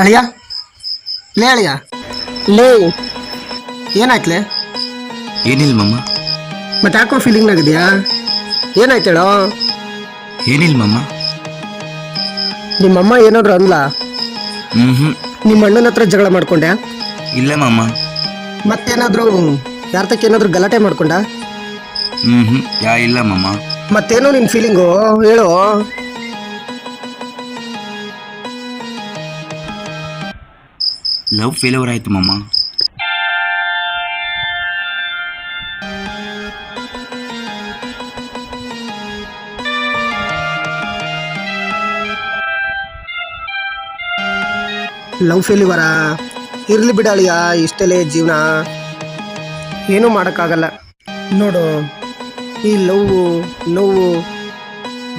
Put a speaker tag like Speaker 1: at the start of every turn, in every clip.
Speaker 1: ಅಳಿಯ ಲೇ ಅಳಿಯ
Speaker 2: ಲೇ
Speaker 1: ಏನಾಯ್ತಲೆ?
Speaker 3: ಏನಿಲ್ಲ ಮಮ್ಮ.
Speaker 1: ಮತ್ತೆ ಯಾಕೋ ಫೀಲಿಂಗ್ನಾಗಿದೆಯಾ? ಏನಾಯ್ತು ಹೇಳೋ?
Speaker 3: ಏನಿಲ್ಲ ಮಮ್ಮ.
Speaker 1: ನಿಮ್ಮಮ್ಮ ಏನಾದ್ರು ಅಂದ್ಲ?
Speaker 3: ಹ್ಞೂ
Speaker 1: ನಿಮ್ಮ ಅಣ್ಣನ ಹತ್ರ ಜಗಳ ಮಾಡ್ಕೊಂಡ್ಯಾ?
Speaker 3: ಇಲ್ಲ ಮಮ್ಮ.
Speaker 1: ಮತ್ತೇನಾದ್ರು ಯಾರ್ತಕ್ಕೇನಾದ್ರು ಗಲಾಟೆ ಮಾಡ್ಕೊಂಡ?
Speaker 3: ಇಲ್ಲ ಮಮ್ಮ.
Speaker 1: ಮತ್ತೇನೋ ನಿನ್ ಫೀಲಿಂಗು ಹೇಳು.
Speaker 3: ಲವ್ ಫೇಲ್ಯೂರ್ ಆಯ್ತು ಮಮ್ಮ.
Speaker 1: ಲವ್ ಫೇಲ್ಯೂರಾ? ಇರ್ಲಿ ಬಿಡಾಳಿಯ, ಇಷ್ಟೆಲ್ಲೇ ಜೀವನ, ಏನೂ ಮಾಡೋಕ್ಕಾಗಲ್ಲ. ನೋಡು, ಈ ನೋವು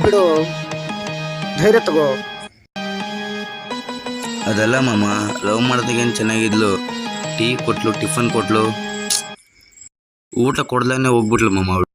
Speaker 1: ಬಿಡು, ಧೈರ್ಯ ತಗೋ.
Speaker 3: ಅದಲ್ಲ ಮಮ್ಮ, ಲವ್ ಮಾಡೋದಕ್ಕೇನು ಚೆನ್ನಾಗಿದ್ಲು. ಟೀ ಕೊಟ್ಲು, ಟಿಫನ್ ಕೊಟ್ಲು, ಊಟ ಕೊಡ್ಲೇ ಹೋಗ್ಬಿಟ್ಲು ಮಮ್ಮ ಅವಳು.